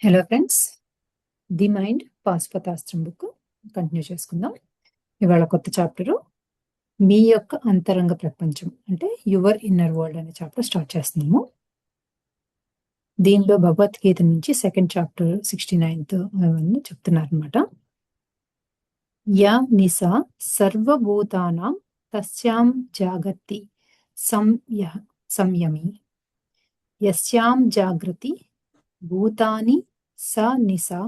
Hello friends, the mind Pashupatastram book continue చేసుకుందాం. ఇవాళ కొత్త చాప్టరు మీ యొక్క అంతరంగ ప్రపంచం అంటే యువర్ ఇన్నర్ వరల్డ్ అనే చాప్టర్ స్టార్ట్ చేస్తున్నాము. దీనిలో భగవద్గీత నుంచి సెకండ్ చాప్టర్ 69th చెప్తున్నారు అనమాట. యా నిసా సర్వభూతానాం తస్యాం జాగర్తి సంయమి యస్యాం జాగృతి భూతాని స నిసా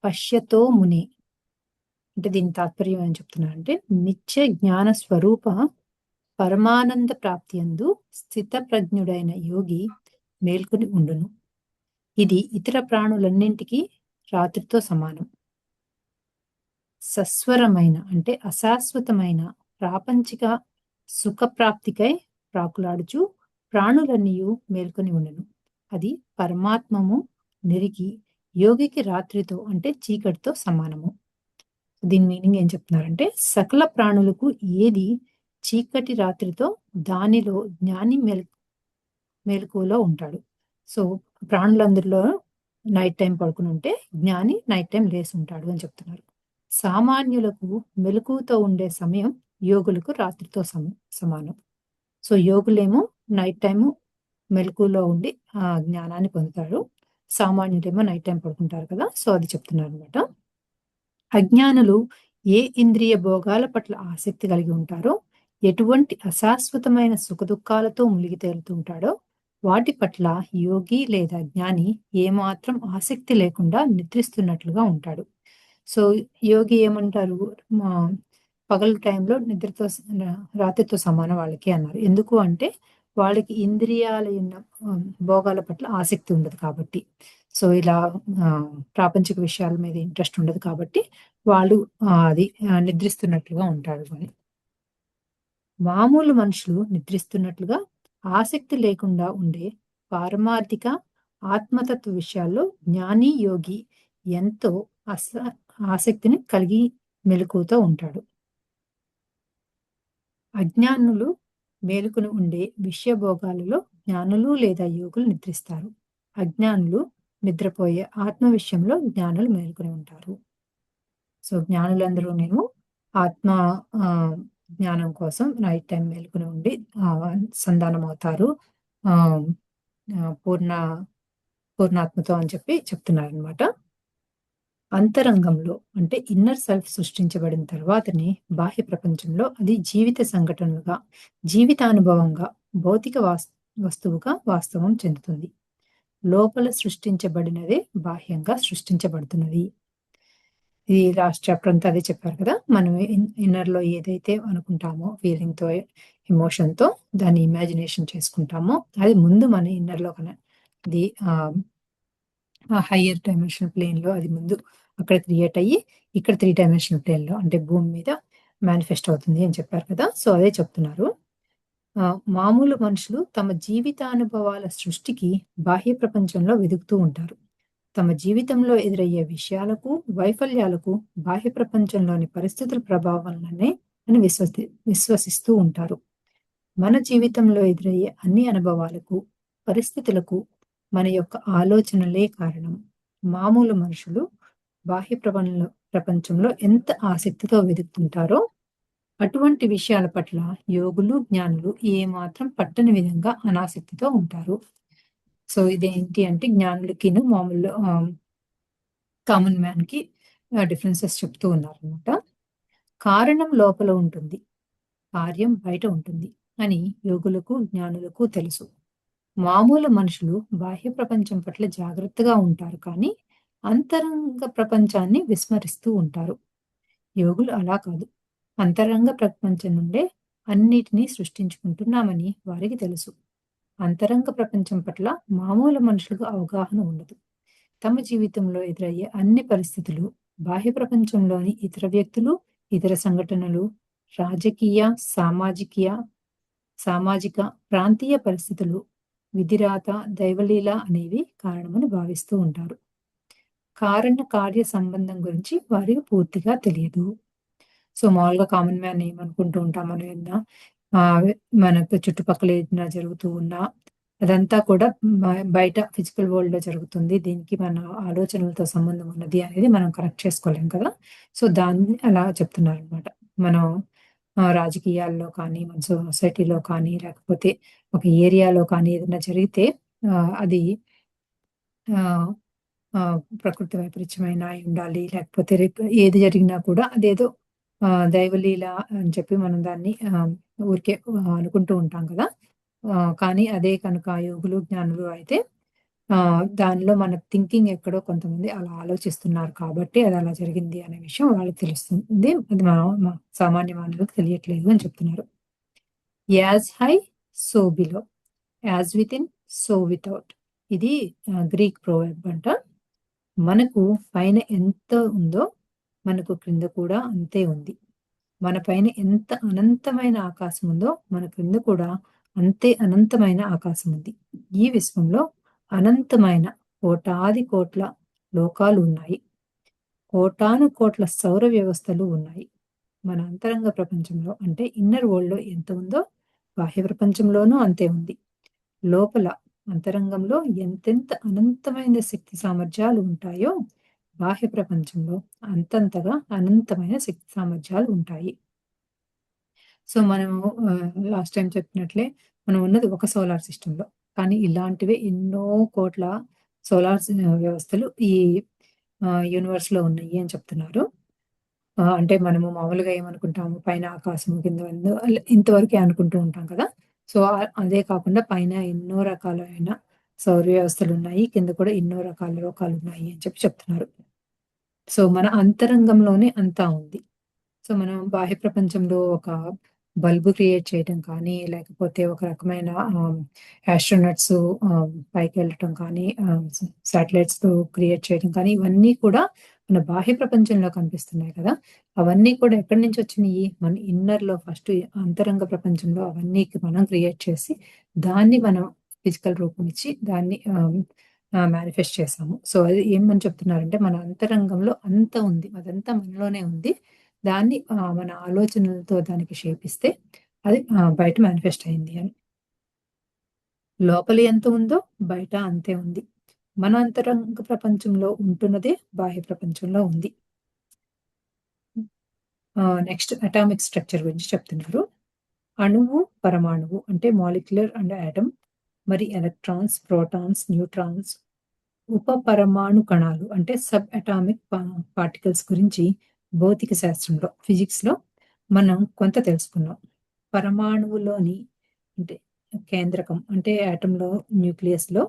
పశ్యతో మునే. అంటే దీని తాత్పర్యం ఏం చెప్తున్నారంటే, నిత్య జ్ఞాన స్వరూప పరమానంద ప్రాప్తి అందు స్థిత ప్రజ్ఞుడైన యోగి మేల్కొని ఉండును. ఇది ఇతర ప్రాణులన్నింటికీ రాత్రితో సమానం. సస్వరమైన అంటే అశాశ్వతమైన ప్రాపంచిక సుఖప్రాప్తికై ప్రాకులాడుచు ప్రాణులన్నీయు మేల్కొని ఉండును. అది పరమాత్మము నిరిగి యోగికి రాత్రితో అంటే చీకటితో సమానము. దీని మీనింగ్ ఏం చెప్తున్నారంటే, సకల ప్రాణులకు ఏది చీకటి రాత్రితో దానిలో జ్ఞాని మెలకువలో ఉంటాడు. సో ప్రాణులందరిలో నైట్ టైం పడుకుని ఉంటే జ్ఞాని నైట్ టైం లేసి ఉంటాడు అని చెప్తున్నారు. సామాన్యులకు మెలకువతో ఉండే సమయం యోగులకు రాత్రితో సమానం. సో యోగులేమో నైట్ టైము మెలకువలో ఉండి ఆ జ్ఞానాన్ని పొందుతారు. సామాన్యులేమో నైట్ టైం పడుకుంటారు కదా. సో అది చెప్తున్నారు అనమాట. అజ్ఞానులు ఏ ఇంద్రియ భోగాల పట్ల ఆసక్తి కలిగి ఉంటారో, ఎటువంటి అశాశ్వతమైన సుఖదుఖాలతో మునిగి తేలుతుంటాడో వాటి పట్ల యోగి లేదా జ్ఞాని ఏమాత్రం ఆసక్తి లేకుండా నిద్రిస్తున్నట్లుగా ఉంటాడు. సో యోగి ఏమంటారు, పగల టైంలో నిద్రతో రాత్రితో సమానం వాళ్ళకి అన్నారు. ఎందుకు అంటే వాళ్ళకి ఇంద్రియాల భోగాల పట్ల ఆసక్తి ఉండదు కాబట్టి. సో ఇలా ప్రాపంచిక విషయాల మీద ఇంట్రెస్ట్ ఉండదు కాబట్టి వాళ్ళు అది నిద్రిస్తున్నట్లుగా ఉంటాడు అని. మామూలు మనుషులు నిద్రిస్తున్నట్లుగా ఆసక్తి లేకుండా ఉండే పారమార్థిక ఆత్మతత్వ విషయాల్లో జ్ఞాని యోగి ఎంతో ఆసక్తిని కలిగి మెలకువతో ఉంటాడు. అజ్ఞానులు మేలుకుని ఉండే విషయభోగాలలో జ్ఞానులు లేదా యోగులు నిద్రిస్తారు. అజ్ఞానులు నిద్రపోయే ఆత్మ విషయంలో జ్ఞానులు మేలుకుని ఉంటారు. సో జ్ఞానులందరూ నేను ఆత్మ జ్ఞానం కోసం నైట్ టైం మేలుకుని ఉండి సంధానం అవుతారు పూర్ణాత్మతో అని చెప్పి చెప్తున్నారు అనమాట. అంతరంగంలో అంటే ఇన్నర్ సెల్ఫ్ సృష్టించబడిన తర్వాతనే బాహ్య ప్రపంచంలో అది జీవిత సంఘటనలుగా, జీవితానుభవంగా, భౌతిక వస్తువుగా వాస్తవం చెందుతుంది. లోపల సృష్టించబడినదే బాహ్యంగా సృష్టించబడుతున్నది. ఇది లాస్ట్ చాప్టర్ అంతా అదే చెప్పారు కదా. మనం ఇన్నర్ లో ఏదైతే అనుకుంటామో ఫీలింగ్ తో, ఎమోషన్ తో దాన్ని ఇమాజినేషన్ చేసుకుంటామో అది ముందు మన ఇన్నర్ లో అది హయ్యర్ డైమెన్షనల్ ప్లేన్ లో అది ముందు అక్కడ క్రియేట్ అయ్యి ఇక్కడ 3 డైమెన్షనల్ ప్లేన్ లో అంటే భూమి మీద మేనిఫెస్ట్ అవుతుంది అని చెప్పారు కదా. సో అదే చెప్తున్నారు. మామూలు మనుషులు తమ జీవితానుభవాల సృష్టికి బాహ్య ప్రపంచంలో వెతుకుతూ ఉంటారు. తమ జీవితంలో ఎదురయ్యే విషయాలకు, వైఫల్యాలకు బాహ్య ప్రపంచంలోని పరిస్థితుల ప్రభావాలనే అని విశ్వసిస్తూ ఉంటారు. మన జీవితంలో ఎదురయ్యే అన్ని అనుభవాలకు, పరిస్థితులకు మన యొక్క ఆలోచనలే కారణం. మామూలు మనుషులు బాహ్య ప్రపంచంలో ఎంత ఆసక్తితో వెతుకుతుంటారో అటువంటి విషయాల పట్ల యోగులు, జ్ఞానులు ఏమాత్రం పట్టని విధంగా అనాసక్తితో ఉంటారు. సో ఇదేంటి అంటే జ్ఞానులకిను మామూలు కామన్ మ్యాన్ కి డిఫరెన్సెస్ చెప్తూ ఉన్నారు అనమాట. కారణం లోపల ఉంటుంది, కార్యం బయట ఉంటుంది అని యోగులకు, జ్ఞానులకు తెలుసు. మామూలు మనుషులు బాహ్య ప్రపంచం పట్ల జాగ్రత్తగా ఉంటారు కానీ అంతరంగ ప్రపంచాన్ని విస్మరిస్తూ ఉంటారు. యోగులు అలా కాదు. అంతరంగ ప్రపంచం నుండే అన్నిటినీ సృష్టించుకుంటున్నామని వారికి తెలుసు. అంతరంగ ప్రపంచం పట్ల మామూలు మనుషులకు అవగాహన ఉండదు. తమ జీవితంలో ఎదురయ్యే అన్ని పరిస్థితులు, బాహ్య ప్రపంచంలోని ఇతర వ్యక్తులు, ఇతర సంఘటనలు, రాజకీయ, సామాజిక, ప్రాంతీయ పరిస్థితులు, విధిరాత, దైవలీల అనేవి కారణమని భావిస్తూ ఉంటారు. కారణ కార్య సంబంధం గురించి వారికి పూర్తిగా తెలియదు. సో మామూలుగా కామన్ మ్యాన్ ఏమనుకుంటూ ఉంటాం, మనం ఏదైనా మనకు చుట్టుపక్కల ఏదైనా జరుగుతూ ఉన్నా అదంతా కూడా బయట ఫిజికల్ వరల్డ్‌లో జరుగుతుంది. దీనికి మన ఆలోచనలతో సంబంధం ఉన్నది అనేది మనం కనెక్ట్ చేసుకోలేం కదా! సో, దాన్ని అలా చెప్తున్నారనమాట. మనం రాజకీయాల్లో కానీ, మన సొసైటీలో కానీ, లేకపోతే ఒక ఏరియాలో కానీ ఏదైనా జరిగితే అది ఆహ్, ప్రకృతి వైపరీత్యమైనా అయ్యుండాలి. లేకపోతే ఏది జరిగినా కూడా అదేదో దైవలీల అని చెప్పి మనం దాన్ని ఊరికే అనుకుంటూ ఉంటాం కదా! కానీ అదే కనుక యోగులు, జ్ఞానులు అయితే దానిలో మన థింకింగ్ ఎక్కడో కొంతమంది అలా ఆలోచిస్తున్నారు కాబట్టి అది అలా జరిగింది అనే విషయం వాళ్ళకి తెలుస్తుంది. అది సామాన్య మానవులకు తెలియట్లేదు అని చెప్తున్నారు. As high so below. As within so without. ఇది గ్రీక్ ప్రోవర్బ్ అంట. మనకు పైన ఎంత ఉందో మనకు క్రింద కూడా అంతే ఉంది. మన పైన ఎంత అనంతమైన ఆకాశం ఉందో, మన క్రింద కూడా అంతే అనంతమైన ఆకాశం ఉంది. ఈ విశ్వంలో అనంతమైన కోటాది కోట్ల లోకాలు ఉన్నాయి. కోటాను కోట్ల సౌర వ్యవస్థలు ఉన్నాయి. మన అంతరంగ ప్రపంచంలో అంటే ఇన్నర్ వరల్డ్‌లో ఎంత ఉందో, బాహ్య ప్రపంచంలోనూ అంతే ఉంది. లోపల అంతరంగంలో ఎంతెంత అనంతమైన శక్తి సామర్థ్యాలు ఉంటాయో, బాహ్య ప్రపంచంలో అంతంతగా అనంతమైన శక్తి సామర్థ్యాలు ఉంటాయి. సో, మనము లాస్ట్ టైమ్ చెప్పినట్లే మనం ఉన్నది ఒక సోలార్ సిస్టమ్‌లో. కానీ ఇలాంటివే ఎన్నో కోట్ల వ్యవస్థలు ఈ యూనివర్స్‌లో ఉన్నాయి అని చెప్తున్నారు. అంటే మనము మామూలుగా ఏమనుకుంటాము పైన ఆకాశము, కింద ఇంతవరకే అనుకుంటూ ఉంటాం కదా! సో, అదే కాకుండా పైన ఎన్నో రకాలైన సౌర వ్యవస్థలున్నాయి. కింద కూడా ఎన్నో రకాల లోకాలున్నాయి అని చెప్పి చెప్తున్నారు. సో, మన అంతరంగంలోనే అంతా ఉంది. సో, మనం బాహ్య ప్రపంచంలో ఒక బల్బ్ క్రియేట్ చేయటం కానీ, లేకపోతే ఒక రకమైన యాస్ట్రోనట్స్ పైకెళ్ళటం కానీ, శాటిలైట్స్‌తో క్రియేట్ చేయడం కానీ, ఇవన్నీ కూడా మన బాహ్య ప్రపంచంలో కనిపిస్తున్నాయి కదా! అవన్నీ కూడా ఎక్కడి నుంచొచ్చినియి? మన ఇన్నర్‌లో ఫస్ట్ అంతరంగ ప్రపంచంలో అవన్నీ మనం క్రియేట్ చేసి, దాన్ని మనం ఫిజికల్ రూపం ఇచ్చి, దాన్ని మేనిఫెస్ట్ చేసాము. సో, అది ఏమని చెప్తున్నారంటే, మన అంతరంగంలో అంతా ఉంది. అదంతా మనలోనే ఉంది. దాన్ని మన ఆలోచనలతో దానికి షేప్ ఇస్తే అది బయట మేనిఫెస్ట్ అయింది అని. లోపల ఎంత ఉందో బయట అంతే ఉంది. మన అంతరంగ ప్రపంచంలో ఉంటున్నదే బాహ్య ప్రపంచంలో ఉంది. నెక్స్ట్ అటామిక్ స్ట్రక్చర్ గురించి చెప్తున్నారు. అణువు, పరమాణువు అంటే మాలిక్యులర్ అండ్ యాటమ్, మరి ఎలక్ట్రాన్స్, ప్రోటాన్స్, న్యూట్రాన్స్, ఉపపరమాణు కణాలు అంటే సబ్ అటామిక్ పార్టికల్స్ గురించి భౌతిక శాస్త్రంలో, ఫిజిక్స్‌లో మనం కొంత తెలుసుకున్నాం. పరమాణువులోని అంటే కేంద్రకం అంటే యాటమ్‌లో న్యూక్లియస్‌లో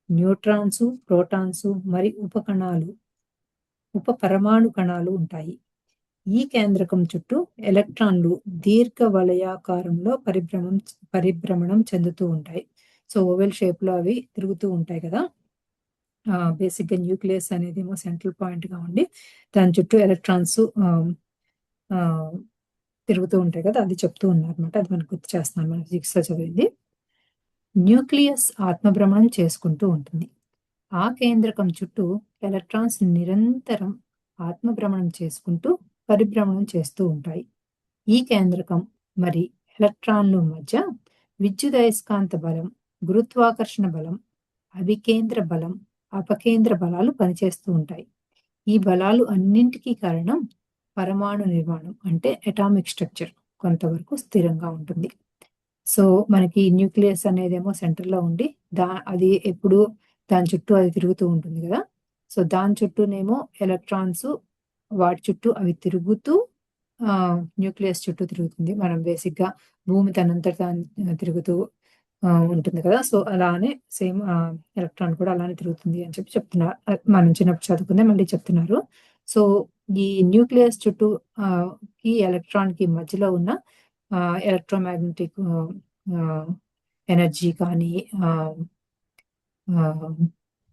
న్యూట్రాన్సు, ప్రోటాన్సు మరి ఉపపరమాణు కణాలు ఉంటాయి. ఈ కేంద్రకం చుట్టూ ఎలక్ట్రాన్లు దీర్ఘ వలయాకారంలో పరిభ్రమణం చెందుతూ ఉంటాయి. సో, ఓవెల్ షేప్‌లో అవి తిరుగుతూ ఉంటాయి కదా! బేసిక్‌గా న్యూక్లియస్ అనేదేమో సెంట్రల్ పాయింట్‌గా ఉండి, దాని చుట్టూ ఎలక్ట్రాన్స్ ఆహ్, ఆహ్, తిరుగుతూ ఉంటాయి కదా! అది చెప్తూ ఉన్నారన్నమాట. అది మనకు గుర్తు చేస్తున్నాను. మనం ఫిజిక్స్‌లో చదివింది. న్యూక్లియస్ ఆత్మభ్రమణం చేసుకుంటూ ఉంటుంది. ఆ కేంద్రకం చుట్టూ ఎలక్ట్రాన్స్ నిరంతరం ఆత్మభ్రమణం చేసుకుంటూ పరిభ్రమణం చేస్తూ ఉంటాయి. ఈ కేంద్రకం మరి ఎలక్ట్రాన్లు మధ్య విద్యుదయస్కాంత బలం, గురుత్వాకర్షణ బలం, అభికేంద్ర బలం, అపకేంద్ర బలాలు పనిచేస్తూ ఉంటాయి. ఈ బలాలు అన్నింటికీ కారణం పరమాణు నిర్మాణం అంటే అటామిక్ స్ట్రక్చర్ కొంతవరకు స్థిరంగా ఉంటుంది. సో, మనకి న్యూక్లియస్ అనేదేమో సెంటర్‌లో ఉండి, అది ఎప్పుడు దాని చుట్టూ అది తిరుగుతూ ఉంటుంది గదా! సో, దాని చుట్టూనేమో ఎలక్ట్రాన్స్ వాటి చుట్టూ అవి తిరుగుతూ న్యూక్లియస్ చుట్టూ తిరుగుతుంది. మనం బేసిక్‌గా భూమి తనంతట తాను తిరుగుతూ ఉంటుంది కదా! సో, అలానే సేమ్ ఎలక్ట్రాన్ కూడా అలానే తిరుగుతుంది అని చెప్పి చెప్తున్నారు. మనం చిన్నప్పుడు చదువుకుందే మళ్ళీ చెప్తున్నారు. సో, ఈ న్యూక్లియస్ చుట్టూ ఎలక్ట్రాన్‌కి మధ్యలో ఉన్న ఎలక్ట్రోమాగ్నెటిక్ ఆహ్, ఎనర్జీ కానీ ఆహ్, ఆహ్,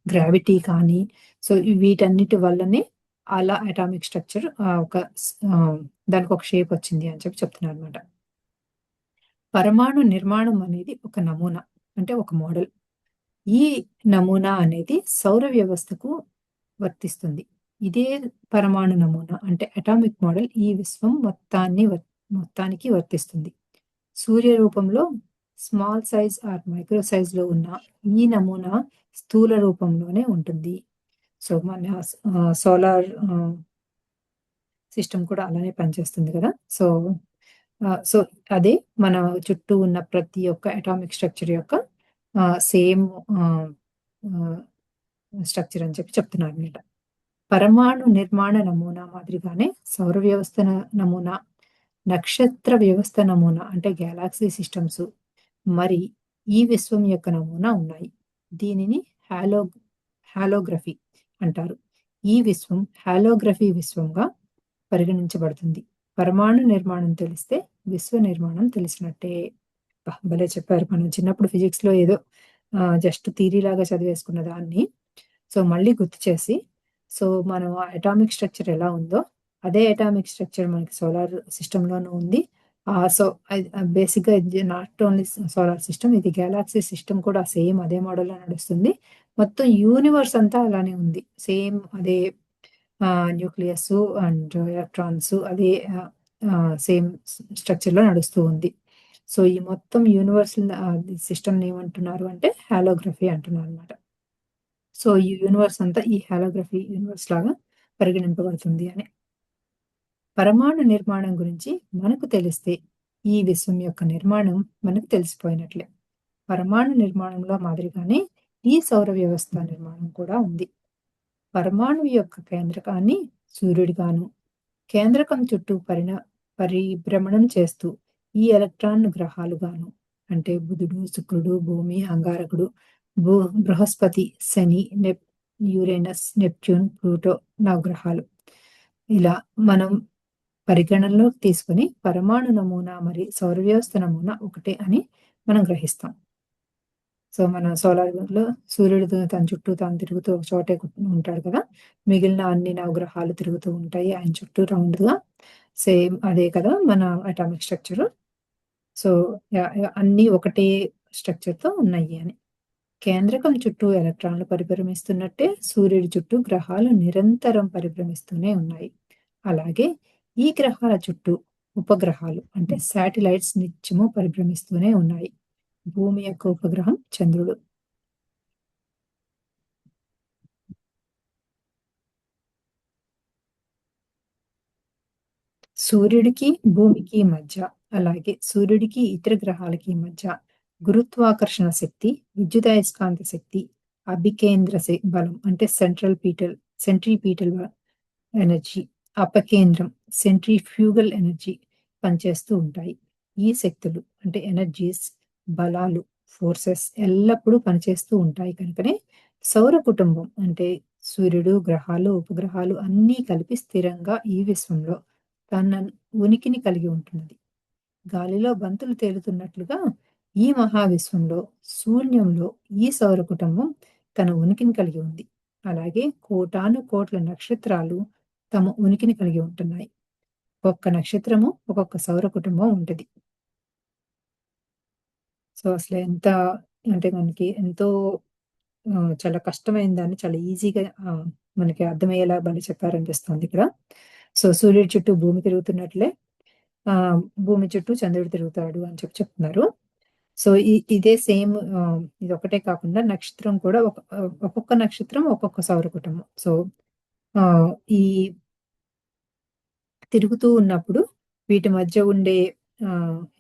గ్రావిటీ కానీ సో, వీటన్నిటి వల్లనే అలా అటామిక్ స్ట్రక్చర్ దానికొక షేప్ వచ్చింది అని చెప్పి చెప్తున్నారన్నమాట. పరమాణు నిర్మాణం అనేది ఒక నమూనా. అంటే ఒక మోడల్. ఈ నమూనా అనేది సౌర వ్యవస్థకు వర్తిస్తుంది. ఇదే పరమాణు నమూనా అంటే అటామిక్ మోడల్ ఈ విశ్వం మొత్తానికి వర్తిస్తుంది. సూర్య రూపంలో స్మాల్ సైజ్ ఆర్ మైక్రో సైజ్‌లో ఉన్న ఈ నమూనా స్థూల రూపంలోనే ఉంటుంది. సో, మన సోలార్ సిస్టమ్ కూడా అలానే పనిచేస్తుంది కదా! సో, అదే మన చుట్టూ ఉన్న ప్రతి ఒక్క అటామిక్ స్ట్రక్చర్ యొక్క సేమ్ ఆహ్, ఆహ్, స్ట్రక్చర్ అని చెప్తున్నారనమాట. పరమాణు నిర్మాణ నమూనా మాదిరిగానే సౌర వ్యవస్థ నమూనా, నక్షత్ర వ్యవస్థ నమూనా అంటే గెలాక్సీ సిస్టమ్స్, మరి ఈ విశ్వం యొక్క నమూనా ఉన్నాయి. దీనిని హాలో హాలోగ్రఫీ అంటారు. ఈ విశ్వం హాలోగ్రఫీ విశ్వంగా పరిగణించబడుతుంది. పరమాణు నిర్మాణం తెలిస్తే విశ్వ నిర్మాణం తెలిసినట్టే. అబ్బా! భలే చెప్పారు. మనం చిన్నప్పుడు ఫిజిక్స్‌లో ఏదో జస్ట్ థియరీ లాగా చదివేసుకున్న దాన్ని మళ్ళీ గుర్తు చేసి, మనం అటామిక్ స్ట్రక్చర్ ఎలా ఉందో, అదే అటామిక్ స్ట్రక్చర్ మనకి సోలార్ సిస్టమ్‌లోనూ ఉంది. సో, బేసిక్‌గా ఇది నాట్ ఓన్లీ సోలార్ సిస్టమ్, ఇది గెలాక్సీ సిస్టమ్ కూడా సేమ్ అదే మోడల్‌లో నడుస్తుంది. మొత్తం యూనివర్స్ అంతా అలానే ఉంది. సేమ్ అదే న్యూక్లియస్సు అండ్ ఎలక్ట్రాన్స్ అదే సేమ్ స్ట్రక్చర్‌లో నడుస్తూ ఉంది. ఈ మొత్తం యూనివర్సల్ సిస్టమ్‌ని ఏమంటున్నారు అంటే హాలోగ్రఫీ అంటున్నారనమాట. ఈ యూనివర్స్ అంతా ఈ హాలోగ్రఫీ యూనివర్స్ లాగా పరిగణింపబడుతుంది అని. పరమాణు నిర్మాణం గురించి మనకు తెలిస్తే, ఈ విశ్వం యొక్క నిర్మాణం మనకు తెలిసిపోయినట్లే. పరమాణు నిర్మాణంలో మాదిరిగానే ఈ సౌర వ్యవస్థ నిర్మాణం కూడా ఉంది. పరమాణువు యొక్క కేంద్రకాన్ని సూర్యుడిగాను, కేంద్రకం చుట్టూ పరిభ్రమణం చేస్తూ ఈ ఎలక్ట్రాన్ గ్రహాలుగాను అంటే బుధుడు, శుక్రుడు, భూమి, అంగారకుడు, భూ బృహస్పతి, శని, యురేనస్, నెప్ట్యూన్, ప్లూటో నవగ్రహాలు. ఇలా మనం పరిగణనలోకి తీసుకొని పరమాణు నమూనా మరి సౌర వ్యవస్థ నమూనా ఒకటే అని మనం గ్రహిస్తాం. మన సోలార్‌లో సూర్యుడు తన చుట్టూ తాను తిరుగుతూ ఒక చోటే ఉంటాడు కదా! మిగిలిన అన్ని నవగ్రహాలు తిరుగుతూ ఉంటాయి ఆయన చుట్టూ రౌండ్‌గా. సేమ్ అదే కదా మన atomic structure. So, yeah! Yeah! అన్నీ ఒకటే స్ట్రక్చర్‌తో ఉన్నాయి అని. కేంద్రకం చుట్టూ ఎలక్ట్రాన్లు పరిభ్రమిస్తున్నట్టే సూర్యుడి చుట్టూ గ్రహాలు నిరంతరం పరిభ్రమిస్తూనే ఉన్నాయి. అలాగే ఈ గ్రహాల చుట్టూ ఉపగ్రహాలు అంటే శాటిలైట్స్ నిత్యము పరిభ్రమిస్తూనే ఉన్నాయి. భూమి యొక్క ఉపగ్రహం చంద్రుడు. సూర్యుడికి, భూమికి మధ్య, అలాగే సూర్యుడికి ఇతర గ్రహాలకి మధ్య గురుత్వాకర్షణ శక్తి, విద్యుదయస్కాంత శక్తి, అభికేంద్ర బలం అంటే సెంట్రిపీటల్ ఎనర్జీ, అపకేంద్రం సెంట్రిఫ్యూగల్ ఎనర్జీ పనిచేస్తూ ఉంటాయి. ఈ శక్తులు అంటే ఎనర్జీస్, బలాలు, ఫోర్సెస్ ఎల్లప్పుడూ పనిచేస్తూ ఉంటాయి కనుకనే సౌర కుటుంబం అంటే సూర్యుడు, గ్రహాలు, ఉపగ్రహాలు అన్నీ కలిపి స్థిరంగా ఈ విశ్వంలో తన ఉనికిని కలిగి ఉంటున్నది. గాలిలో బంతులు తేలుతున్నట్లుగా ఈ మహావిశ్వంలో, శూన్యంలో ఈ సౌర కుటుంబం తన ఉనికిని కలిగి ఉంది. అలాగే కోటాను కోట్ల నక్షత్రాలు తమ ఉనికిని కలిగి ఉంటున్నాయి. ఒక్కొక్క నక్షత్రము, ఒక్కొక్క సౌర కుటుంబం ఉంటది. అసలు ఎంత అంటే మనకి ఎంతో చాలా కష్టమైన దాన్ని చాలా ఈజీగా మనకి అర్థమయ్యేలా భలే చెప్పారనిపిస్తుంది ఇక్కడ. సూర్యుడి చుట్టూ భూమి తిరుగుతున్నట్లే భూమి చుట్టూ చంద్రుడు తిరుగుతాడు అని చెప్తున్నారు. ఇదే సేమ్ ఇదొక్కటే కాకుండా నక్షత్రం కూడా ఒక్కొక్క నక్షత్రం ఒక్కొక్క సౌర కుటుంబం. ఆహ్, ఈ తిరుగుతూ ఉన్నప్పుడు వీటి మధ్య ఉండే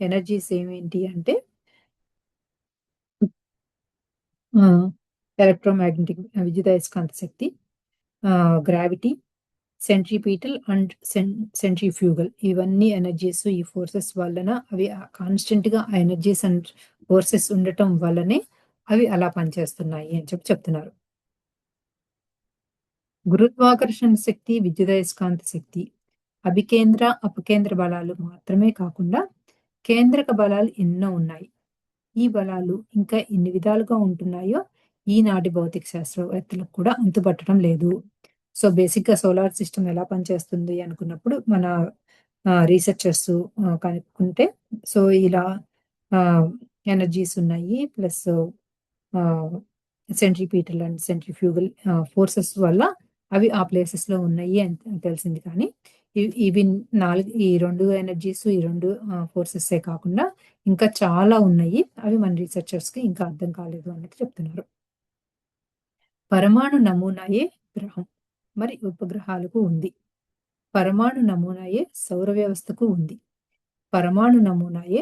ఎనర్జీస్ ఏమేంటి అంటే ఆహ్, ఎలక్ట్రోమాగ్నెటిక్ విద్యుదయస్కాంత శక్తి, గ్రావిటీ, సెంట్రిపీటల్ అండ్ సెంట్రిఫ్యూగల్ ఇవన్నీ ఎనర్జీస్ ఈ ఫోర్సెస్ వలన అవి కాన్స్టెంట్‌గా ఆ ఎనర్జీస్ అండ్ ఫోర్సెస్ ఉండటం వల్లనే అవి అలా పనిచేస్తున్నాయి అని చెప్తున్నారు. గురుత్వాకర్షణ శక్తి, విద్యుదయస్కాంత శక్తి, అభికేంద్ర, అపకేంద్ర బలాలు మాత్రమే కాకుండా కేంద్రక బలాలు ఎన్నో ఉన్నాయి. ఈ బలాలు ఇంకా ఎన్ని విధాలుగా ఉంటున్నాయో ఈనాటి భౌతిక శాస్త్రవేత్తలకు కూడా అంతుపట్టడం లేదు. బేసిక్‌గా సోలార్ సిస్టమ్ ఎలా పనిచేస్తుంది అనుకున్నప్పుడు మన రీసెర్చర్స్ కనుక్కుంటే ఇలా ఆహ్, ఎనర్జీస్ ఉన్నాయి. ప్లస్ ఆహ్, సెంట్రిపీటల్ అండ్ సెంట్రిఫ్యూగల్ ఫోర్సెస్ వల్ల అవి ఆ ప్లేసెస్‌లో ఉన్నాయి అని తెలిసింది. కానీ ఇవి 4 ఈ 2 ఎనర్జీస్, ఈ 2 ఫోర్సెసే కాకుండా ఇంకా చాలా ఉన్నాయి. అవి మన రీసెర్చర్స్‌కి ఇంకా అర్థం కాలేదు అన్నట్టు చెప్తున్నారు. పరమాణు నమూనాయే గ్రహం. మరి ఉపగ్రహాలకు ఉంది. పరమాణు నమూనాయే సౌర వ్యవస్థకు ఉంది. పరమాణు నమూనాయే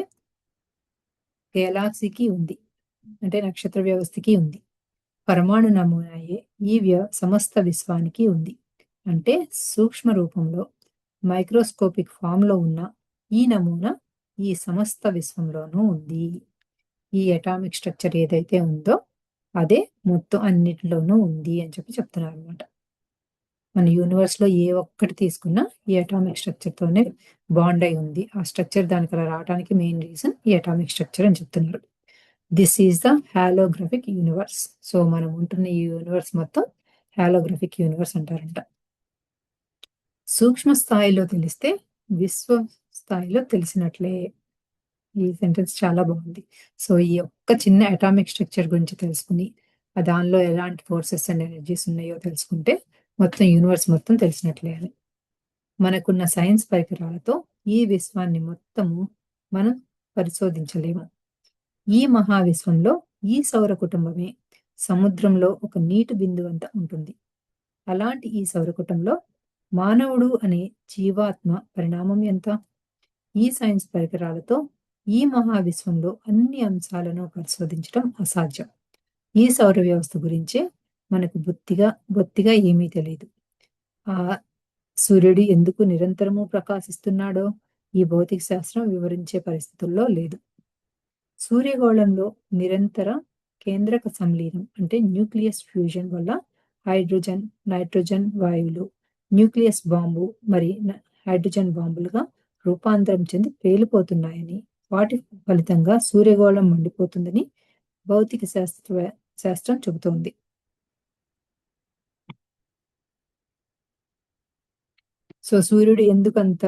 గెలాక్సీకి ఉంది. అంటే నక్షత్ర వ్యవస్థకి ఉంది. పరమాణు నమూనాయే ఈ సమస్త విశ్వానికి ఉంది. అంటే సూక్ష్మ రూపంలో మైక్రోస్కోపిక్ ఫామ్‌లో ఉన్న ఈ నమూనా ఈ సమస్త విశ్వంలోనూ ఉంది. ఈ అటామిక్ స్ట్రక్చర్ ఏదైతే ఉందో అదే మొత్తం అన్నిటిలోనూ ఉంది అని చెప్తున్నారనమాట. మన యూనివర్స్‌లో ఏ ఒక్కటి తీసుకున్నా ఈ అటామిక్ స్ట్రక్చర్‌తోనే బాండ్ అయి ఉంది. ఆ స్ట్రక్చర్ దానికి అలా రావటానికి మెయిన్ రీజన్ ఈ అటామిక్ స్ట్రక్చర్ అని చెప్తున్నారు. This is the holographic universe. So మనం ఉంటున్న ఈ యూనివర్స్ మొత్తం హాలోగ్రాఫిక్ యూనివర్స్ అంటారంట. సూక్ష్మ స్థాయిలో తెలిస్తే విశ్వ స్థాయిలో తెలిసినట్లే. ఈ సెంటెన్స్ చాలా బాగుంది. సో ఈ ఒక్క చిన్న అటామిక్ స్ట్రక్చర్ గురించి తెలుసుకుని దానిలో ఎలాంటి ఫోర్సెస్ అండ్ ఎనర్జీస్ ఉన్నాయో తెలుసుకుంటే మొత్తం యూనివర్స్ మొత్తం తెలిసినట్లే అని. మనకున్న సైన్స్ పరికరాలతో ఈ విశ్వాన్ని మొత్తము మనం పరిశోధించలేము. ఈ మహావిశ్వంలో ఈ సౌర కుటుంబమే సముద్రంలో ఒక నీటి బిందువంత ఉంటుంది. అలాంటి ఈ సౌర కుటుంబంలో మానవుడు అనే జీవాత్మ పరిణామం ఎంత? ఈ సైన్స్ పరికరాలతో ఈ మహావిశ్వంలో అన్ని అంశాలను పరిశోధించడం అసాధ్యం. ఈ సౌర వ్యవస్థ గురించే మనకు బొత్తిగా ఏమీ తెలియదు. ఆ సూర్యుడు ఎందుకు నిరంతరము ప్రకాశిస్తున్నాడో ఈ భౌతిక శాస్త్రం వివరించే పరిస్థితుల్లో లేదు. సూర్యగోళంలో నిరంతర కేంద్రక సంలీనం అంటే న్యూక్లియస్ ఫ్యూజన్ వల్ల హైడ్రోజన్, నైట్రోజన్ వాయువులు న్యూక్లియస్ బాంబు మరి హైడ్రోజన్ బాంబులుగా రూపాంతరం చెంది పేలిపోతున్నాయని, వాటి ఫలితంగా సూర్యగోళం మండిపోతుందని భౌతిక శాస్త్రం చెబుతోంది. సో సూర్యుడు ఎందుకంత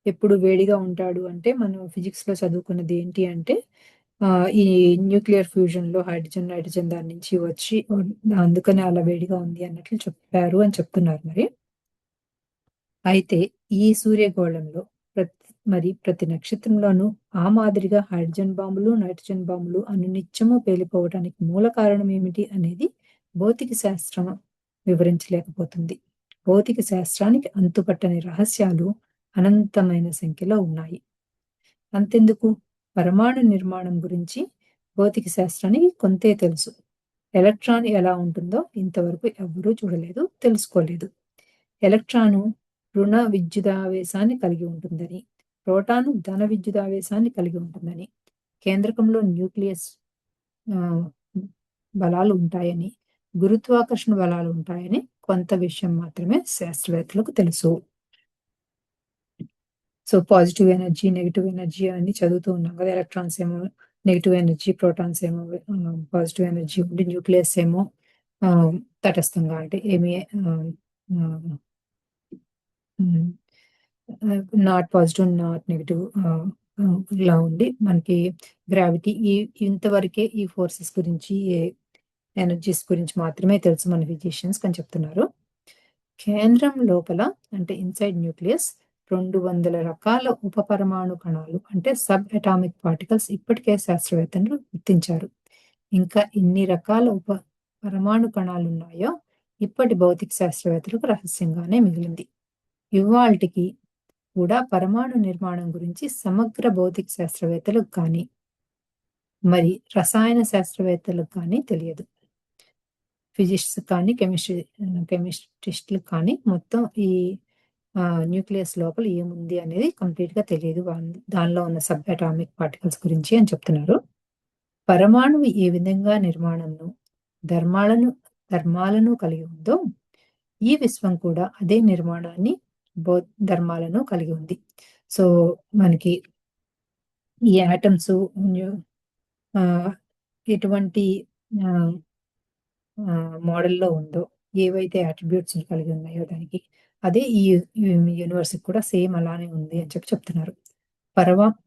ఎప్పుడు వేడిగా ఉంటాడు అంటే మనం ఫిజిక్స్ లో చదువుకున్నది ఏంటి అంటే ఈ న్యూక్లియర్ ఫ్యూజన్ లో హైడ్రోజన్, నైట్రోజన్ దాని నుంచి వచ్చి అందుకనే అలా వేడిగా ఉంది అన్నట్లు చెప్పారు అని చెప్తున్నారు. మరి అయితే ఈ సూర్యగోళంలో ప్రతి నక్షత్రంలోనూ ఆ మాదిరిగా హైడ్రోజన్ బాంబులు, నైట్రోజన్ బాంబులు అనునిత్యము పేలిపోవడానికి మూల కారణం ఏమిటి అనేది భౌతిక శాస్త్రం వివరించలేకపోతుంది. భౌతిక శాస్త్రానికి అంతుపట్టని రహస్యాలు అనంతమైన సంఖ్యలో ఉన్నాయి. అంతెందుకు, పరమాణు నిర్మాణం గురించి భౌతిక శాస్త్రానికి కొంతే తెలుసు. ఎలక్ట్రాన్ ఎలా ఉంటుందో ఇంతవరకు ఎవ్వరూ చూడలేదు, తెలుసుకోలేదు. ఎలక్ట్రాను రుణ విద్యుదావేశాన్ని కలిగి ఉంటుందని, ప్రోటాను ధన విద్యుదావేశాన్ని కలిగి ఉంటుందని, కేంద్రకంలో న్యూక్లియస్ బలాలు ఉంటాయని, గురుత్వాకర్షణ బలాలు ఉంటాయని కొంత విషయం మాత్రమే శాస్త్రవేత్తలకు తెలుసు. So positive energy, negative energy అన్ని చదువుతూ ఉన్నాం కదా. ఎలక్ట్రాన్స్ ఏమో నెగిటివ్ ఎనర్జీ, ప్రోటాన్స్ ఏమో పాజిటివ్ ఎనర్జీ ఉండి, న్యూక్లియస్ ఏమో తటస్థంగా అంటే ఏమి నాట్ పాజిటివ్, నాట్ నెగిటివ్ ఇలా ఉండి మనకి గ్రావిటీ ఇంతవరకే ఈ ఫోర్సెస్ గురించి, ఎనర్జీస్ గురించి మాత్రమే తెలుసు మన ఫిజిషియన్స్ అని చెప్తున్నారు. కేంద్రం లోపల అంటే ఇన్సైడ్ న్యూక్లియస్ 200 రకాల ఉపపరమాణు కణాలు అంటే సబ్ అటామిక్ పార్టికల్స్ ఇప్పటికే శాస్త్రవేత్తలు గుర్తించారు. ఇంకా ఇన్ని రకాల పరమాణు కణాలు ఉన్నాయో ఇప్పటి భౌతిక శాస్త్రవేత్తలకు రహస్యంగానే మిగిలింది. ఇవాల్టికి కూడా పరమాణు నిర్మాణం గురించి సమగ్ర భౌతిక శాస్త్రవేత్తలకు కానీ మరి రసాయన శాస్త్రవేత్తలకు కానీ తెలియదు. ఫిజిక్స్ కానీ కెమిస్ట్రిస్టులకు కానీ మొత్తం ఈ న్యూక్లియస్ లోపల ఏముంది అనేది కంప్లీట్ గా తెలియదు. దానిలో ఉన్న సబ్ అటామిక్ పార్టికల్స్ గురించి అని చెప్తున్నారు. పరమాణువు ఏ విధంగా నిర్మాణంను ధర్మాలను కలిగి ఉందో ఈ విశ్వం కూడా అదే నిర్మాణాన్ని, ధర్మాలను కలిగి ఉంది. సో మనకి ఈ ఆటమ్స్ ఎటువంటి మోడల్లో ఉందో, ఏవైతే అట్రిబ్యూట్స్ కలిగి ఉన్నాయో దానికి అదే ఈ యూనివర్స్ కూడా సేమ్ అలానే ఉంది అని చెప్తున్నారు.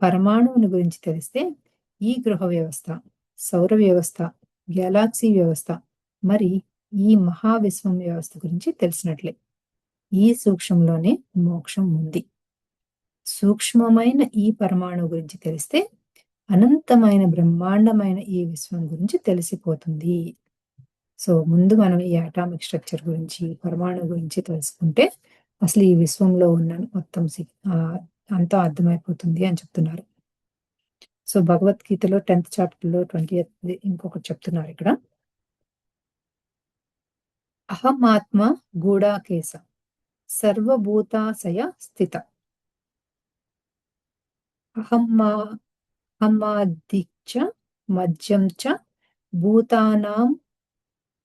పరమాణువుని గురించి తెలిస్తే ఈ గృహ వ్యవస్థ, సౌర వ్యవస్థ, గ్యాలాక్సీ వ్యవస్థ మరి ఈ మహావిశ్వం వ్యవస్థ గురించి తెలిసినట్లే. ఈ సూక్ష్మంలోనే మోక్షం ఉంది. సూక్ష్మమైన ఈ పరమాణువు గురించి తెలిస్తే అనంతమైన బ్రహ్మాండమైన ఈ విశ్వం గురించి తెలిసిపోతుంది. సో, ముందు మనం ఈ అటామిక్ స్ట్రక్చర్ గురించి, పరమాణువు గురించి తెలుసుకుంటే అసలు ఈ విశ్వంలో ఉన్న మొత్తం అంతా అర్థమైపోతుంది అని చెప్తున్నారు. సో, భగవద్గీతలో 10th చాప్టర్‌లో 20థ్ ఇంకొకటి చెప్తున్నారిక్కడ. అహమాత్మ గూఢాకేశ సర్వభూతాశయ స్థిత. అహమ్మా అహమ్మాదిచ్చ మధ్యం చ భూతానాం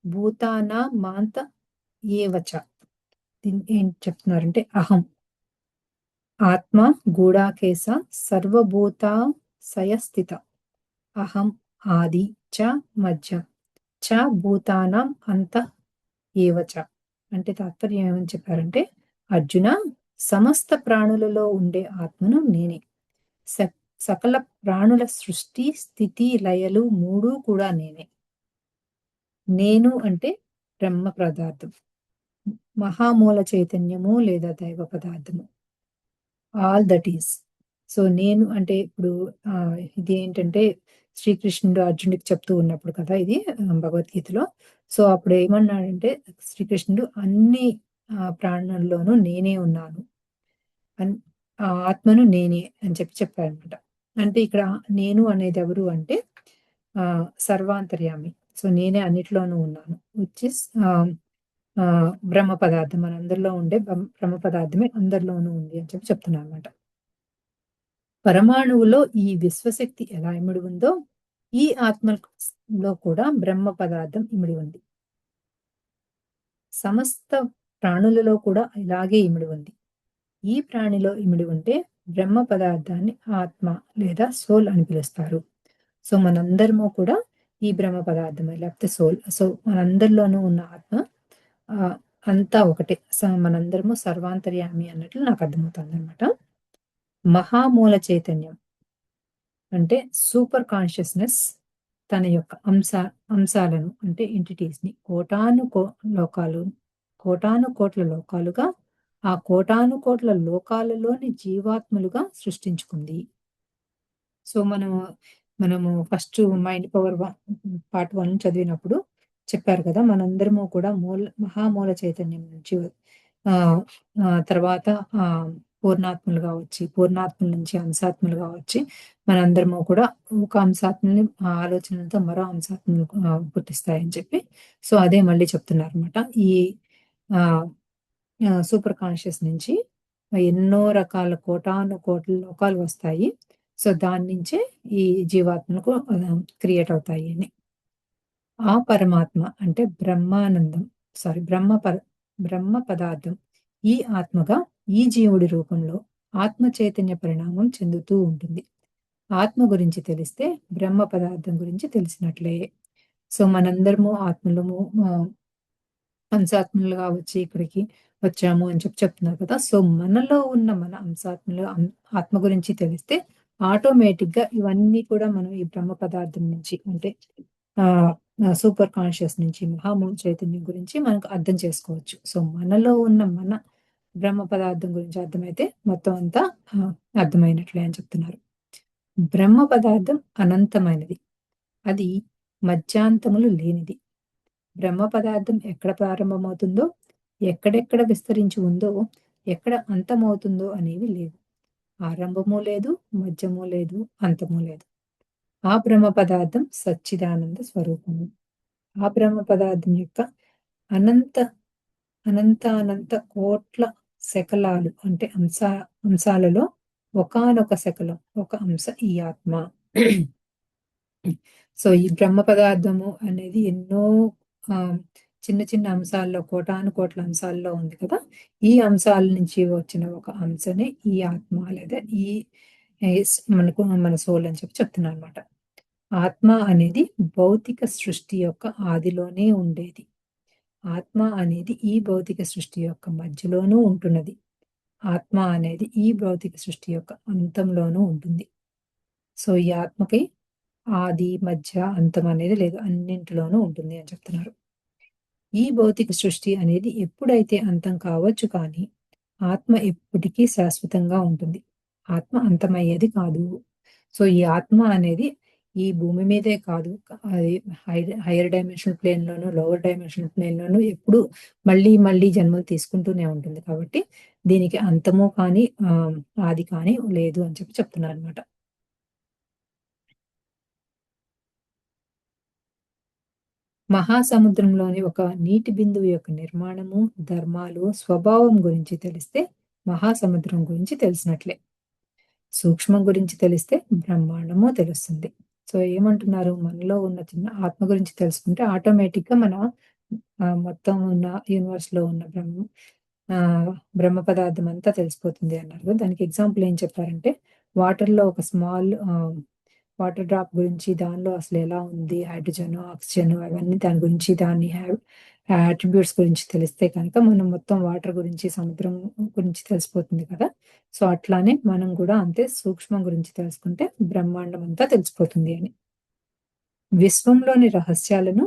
భూతానామాంత ఏవ చ. దీన్ని ఏం చెప్తున్నారంటే అహం ఆత్మ గూఢాకేశ సర్వభూతాశయ స్థిత. అహం ఆది చ మధ్యం చ భూతానాం అంత ఏవ చ. అంటే తాత్పర్యం ఏమని చెప్పారంటే, అర్జున, సమస్త ప్రాణులలో ఉండే ఆత్మను నేనే. సకల ప్రాణుల సృష్టి, స్థితి, లయలు మూడు కూడా నేనే. నేను అంటే బ్రహ్మ పదార్థం, మహామూల చైతన్యము లేదా దైవ పదార్థము, ఆల్ దట్ ఈస్. సో నేను అంటే ఇప్పుడు ఇది ఏంటంటే శ్రీకృష్ణుడు అర్జునుడికి చెప్తూ ఉన్నప్పుడు కదా ఇది భగవద్గీతలో. సో అప్పుడు ఏమన్నాడంటే శ్రీకృష్ణుడు అన్ని ప్రాణుల్లోనూ నేనే ఉన్నాను, ఆత్మను నేనే అని చెప్పారనమాట. అంటే ఇక్కడ నేను అనేది ఎవరు అంటే సర్వాంతర్యామి. సో నేనే అన్నిట్లోనూ ఉన్నాను, విచ్ ఇస్ బ్రహ్మ పదార్థం. మనందరిలో ఉండే బ్రహ్మ పదార్థమే అందరిలోనూ ఉంది అని చెప్తున్నాను అనమాట. పరమాణువులో ఈ విశ్వశక్తి ఎలా ఇమిడి ఉందో ఈ ఆత్మలో కూడా బ్రహ్మ పదార్థం ఇమిడి ఉంది. సమస్త ప్రాణులలో కూడా ఇలాగే ఇమిడి ఉంది. ఈ ప్రాణిలో ఇమిడి ఉంటే బ్రహ్మ పదార్థాన్ని ఆత్మ లేదా సోల్ అని పిలుస్తారు. సో మనందరము కూడా ఈ బ్రహ్మ పదార్థమే లేకపోతే సోల్. సో మనందరిలోనూ ఉన్న ఆత్మ అంతా ఒకటే. మనందరము సర్వాంతర్యామి అన్నట్లు నాకు అర్థమవుతుంది అనమాట. మహామూల చైతన్యం అంటే సూపర్ కాన్షియస్నెస్ తన యొక్క అంశాలను అంటే ఎంటిటీస్ని కోటాను కోట్ల లోకాలుగా, ఆ కోటాను కోట్ల లోకాలలోని జీవాత్మలుగా సృష్టించుకుంది. సో మనము ఫస్ట్ మైండ్ పవర్ పార్ట్ 1 చదివినప్పుడు చెప్పారు కదా, మనందరము కూడా మహామూల చైతన్యం నుంచి తర్వాత పూర్ణాత్మలుగా వచ్చి, పూర్ణాత్మల నుంచి అంశాత్మలుగా వచ్చి మనందరము కూడా ఒక అంశాత్మని ఆలోచనలతో మరో అంశాత్మలు పుట్టిస్తాయని చెప్పి, సో అదే మళ్ళీ చెప్తున్నారు అనమాట. ఈ సూపర్ కాన్షియస్ నుంచి ఎన్నో రకాల కోటాను కోట్ల లోకాలు వస్తాయి. సో దాని నుంచే ఈ జీవాత్మలకు క్రియేట్ అవుతాయి అని. ఆ పరమాత్మ అంటే బ్రహ్మ పదార్థం ఈ ఆత్మగా ఈ జీవుడి రూపంలో ఆత్మ చైతన్య పరిణామం చెందుతూ ఉంటుంది. ఆత్మ గురించి తెలిస్తే బ్రహ్మ పదార్థం గురించి తెలిసినట్లే. సో మనందరము ఆత్మలము అంశాత్మలుగా వచ్చి ఇక్కడికి వచ్చాము అని చెప్తున్నారు కదా. సో మనలో ఉన్న మన అంశాత్మలు ఆత్మ గురించి తెలిస్తే ఆటోమేటిక్ గా ఇవన్నీ కూడా మనం ఈ బ్రహ్మ పదార్థం నుంచి అంటే సూపర్ కాన్షియస్ నుంచి మహామూల చైతన్యం గురించి మనకు అర్థం చేసుకోవచ్చు. సో మనలో ఉన్న మన బ్రహ్మ పదార్థం గురించి అర్థమైతే మొత్తం అంతా అర్థమైనట్లే అని చెప్తున్నారు. బ్రహ్మ పదార్థం అనంతమైనది, అది మధ్యాంతములు లేనిది. బ్రహ్మ పదార్థం ఎక్కడ ప్రారంభమవుతుందో, ఎక్కడెక్కడ విస్తరించి ఉందో, ఎక్కడ అంతమవుతుందో అనేవి లేవు. ఆరంభము లేదు, మధ్యము లేదు, అంతము లేదు. ఆ బ్రహ్మ పదార్థం సచ్చిదానంద స్వరూపము. ఆ బ్రహ్మ పదార్థం యొక్క అనంత అనంత కోట్ల శకలాలు అంటే అంశాలలో ఒకానొక శకలం, ఒక అంశ ఈ ఆత్మ. సో ఈ బ్రహ్మ పదార్థము అనేది ఎన్నో చిన్న చిన్న అంశాల్లో కోటాను కోట్ల అంశాల్లో ఉంది కదా. ఈ అంశాల నుంచి వచ్చిన ఒక అంశనే ఈ ఆత్మ లేదా ఈ మన సోల్ అని చెప్తున్నారు అనమాట. ఆత్మ అనేది భౌతిక సృష్టి యొక్క ఆదిలోనే ఉండేది. ఆత్మ అనేది ఈ భౌతిక సృష్టి యొక్క మధ్యలోనూ ఉంటున్నది. ఆత్మ అనేది ఈ భౌతిక సృష్టి యొక్క అంతంలోనూ ఉంటుంది. సో ఈ ఆత్మకి ఆది, మధ్య, అంతం అనేది లేదు, అన్నింటిలోనూ ఉంటుంది అని చెప్తున్నారు. ఈ భౌతిక సృష్టి అనేది ఎప్పుడైతే అంతం కావచ్చు కానీ, ఆత్మ ఎప్పటికీ శాశ్వతంగా ఉంటుంది. ఆత్మ అంతమయ్యేది కాదు. సో, ఈ ఆత్మ అనేది ఈ భూమి మీదే కాదు. అది హైయర్ డైమెన్షనల్ ప్లేన్‌లోను, లోవర్ డైమెన్షనల్ ప్లేన్‌లోను ఎప్పుడూ మళ్ళీ, మళ్ళీ జన్మలు తీసుకుంటూనే ఉంటుంది. కాబట్టి దీనికి అంతము కానీ ఆది కానీ లేదు అని చెప్పి చెప్తున్నారనమాట. మహాసముద్రంలోని ఒక నీటి బిందువు యొక్క నిర్మాణము, ధర్మాలు, స్వభావం గురించి తెలిస్తే మహాసముద్రం గురించి తెలిసినట్లే. సూక్ష్మం గురించి తెలిస్తే బ్రహ్మాండము తెలుస్తుంది. సో, ఏమంటున్నారు? మనలో ఉన్న చిన్న ఆత్మ గురించి తెలుసుకుంటే ఆటోమేటిక్‌గా మన మొత్తం ఉన్న యూనివర్స్‌లో ఉన్న బ్రహ్మ పదార్థం అంతా తెలిసిపోతుంది అన్నారు. దానికి ఎగ్జాంపుల్ ఏం చెప్పారంటే, వాటర్‌లో ఒక వాటర్ డ్రాప్ గురించి దానిలో అసలెలా ఉంది హైడ్రోజను, ఆక్సిజను అవన్నీ దాని గురించి దాని అట్రిబ్యూట్స్ గురించి తెలిస్తే కనుక మనం మొత్తం వాటర్ గురించి, సముద్రం గురించి తెలిసిపోతుంది కదా! సో, అట్లానే మనం గూడా అంతే సూక్ష్మం గురించి తెలుసుకుంటే బ్రహ్మాండం అంతా తెలిసిపోతుంది అని. విశ్వంలోని రహస్యాలను